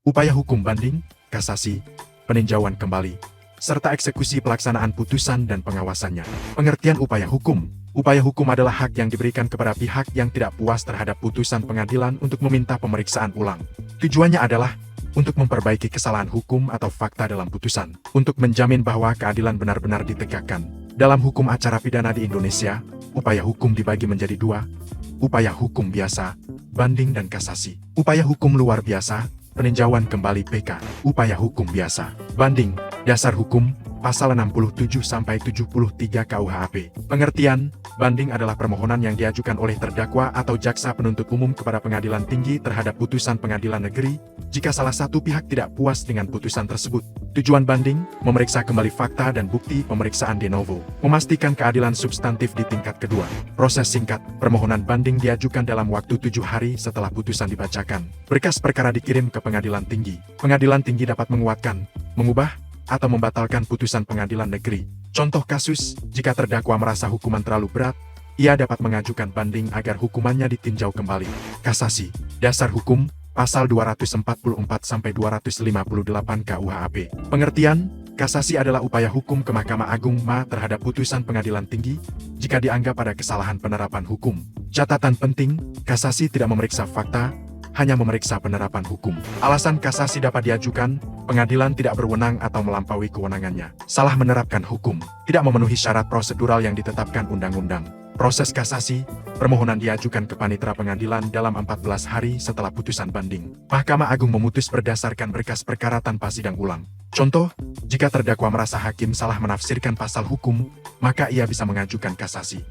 upaya hukum banding, kasasi, peninjauan kembali, serta eksekusi pelaksanaan putusan dan pengawasannya. Pengertian upaya hukum. Upaya hukum adalah hak yang diberikan kepada pihak yang tidak puas terhadap putusan pengadilan untuk meminta pemeriksaan ulang. Tujuannya adalah untuk memperbaiki kesalahan hukum atau fakta dalam putusan, untuk menjamin bahwa keadilan benar-benar ditegakkan. Dalam hukum acara pidana di Indonesia, upaya hukum dibagi menjadi dua, upaya hukum biasa, banding dan kasasi. Upaya hukum luar biasa, peninjauan kembali PK, upaya hukum biasa, banding, dasar hukum, pasal 67-73 KUHP. Pengertian, banding adalah permohonan yang diajukan oleh terdakwa atau jaksa penuntut umum kepada pengadilan tinggi terhadap putusan pengadilan negeri, jika salah satu pihak tidak puas dengan putusan tersebut. Tujuan banding, memeriksa kembali fakta dan bukti pemeriksaan de novo, memastikan keadilan substantif di tingkat kedua. Proses singkat, permohonan banding diajukan dalam waktu 7 hari setelah putusan dibacakan. Berkas perkara dikirim ke pengadilan tinggi. Pengadilan tinggi dapat menguatkan, mengubah, atau membatalkan putusan pengadilan negeri. Contoh kasus, jika terdakwa merasa hukuman terlalu berat, ia dapat mengajukan banding agar hukumannya ditinjau kembali. Kasasi, dasar hukum, pasal 244-258 KUHP. Pengertian, kasasi adalah upaya hukum ke Mahkamah Agung terhadap putusan pengadilan tinggi, jika dianggap ada kesalahan penerapan hukum. Catatan penting, kasasi tidak memeriksa fakta, hanya memeriksa penerapan hukum. Alasan kasasi dapat diajukan, pengadilan tidak berwenang atau melampaui kewenangannya. Salah menerapkan hukum, tidak memenuhi syarat prosedural yang ditetapkan undang-undang. Proses kasasi, permohonan diajukan ke panitera pengadilan dalam 14 hari setelah putusan banding. Mahkamah Agung memutus berdasarkan berkas perkara tanpa sidang ulang. Contoh, jika terdakwa merasa hakim salah menafsirkan pasal hukum, maka ia bisa mengajukan kasasi.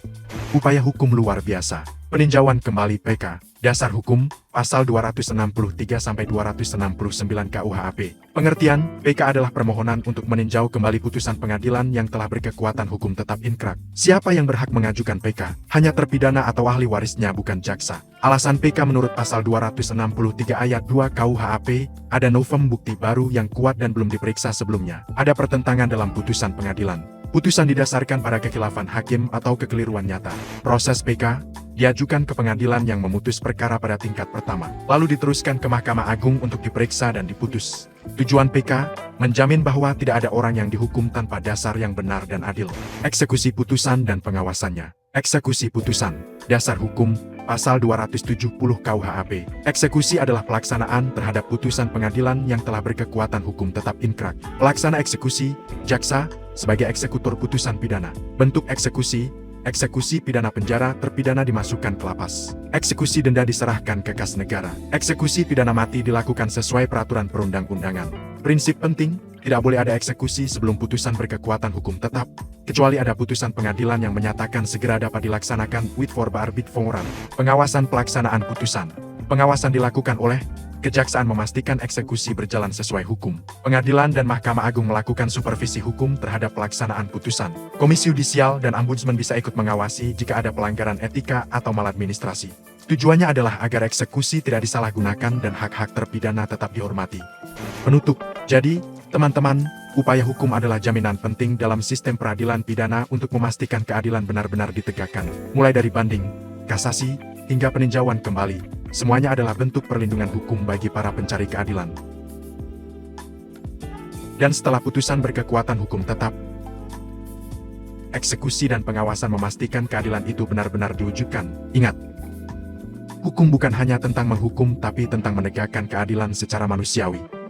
Upaya hukum luar biasa, peninjauan kembali PK, dasar hukum, pasal 263-269 KUHP. Pengertian, PK adalah permohonan untuk meninjau kembali putusan pengadilan yang telah berkekuatan hukum tetap inkrah. Siapa yang berhak mengajukan PK? Hanya terpidana atau ahli warisnya, bukan jaksa. Alasan PK menurut pasal 263 ayat 2 KUHP, ada novum bukti baru yang kuat dan belum diperiksa sebelumnya. Ada pertentangan dalam putusan pengadilan. Putusan didasarkan pada kekhilafan hakim atau kekeliruan nyata. Proses PK diajukan ke pengadilan yang memutus perkara pada tingkat pertama, lalu diteruskan ke Mahkamah Agung untuk diperiksa dan diputus. Tujuan PK, menjamin bahwa tidak ada orang yang dihukum tanpa dasar yang benar dan adil. Eksekusi putusan dan pengawasannya. Eksekusi putusan, dasar hukum, pasal 270 KUHP. Eksekusi adalah pelaksanaan terhadap putusan pengadilan yang telah berkekuatan hukum tetap inkrah. Pelaksana eksekusi, jaksa, sebagai eksekutor putusan pidana. Bentuk eksekusi, eksekusi pidana penjara, terpidana dimasukkan ke lapas. Eksekusi denda diserahkan ke kas negara. Eksekusi pidana mati dilakukan sesuai peraturan perundang-undangan. Prinsip penting, tidak boleh ada eksekusi sebelum putusan berkekuatan hukum tetap, kecuali ada putusan pengadilan yang menyatakan segera dapat dilaksanakan with forbear bid forum. Pengawasan pelaksanaan putusan. Pengawasan dilakukan oleh Kejaksaan memastikan eksekusi berjalan sesuai hukum. Pengadilan dan Mahkamah Agung melakukan supervisi hukum terhadap pelaksanaan putusan. Komisi Yudisial dan Ombudsman bisa ikut mengawasi jika ada pelanggaran etika atau maladministrasi. Tujuannya adalah agar eksekusi tidak disalahgunakan dan hak-hak terpidana tetap dihormati. Penutup. Jadi, teman-teman, upaya hukum adalah jaminan penting dalam sistem peradilan pidana untuk memastikan keadilan benar-benar ditegakkan. Mulai dari banding, kasasi, hingga peninjauan kembali. Semuanya adalah bentuk perlindungan hukum bagi para pencari keadilan. Dan setelah putusan berkekuatan hukum tetap, eksekusi dan pengawasan memastikan keadilan itu benar-benar diwujudkan. Ingat, hukum bukan hanya tentang menghukum tapi tentang menegakkan keadilan secara manusiawi.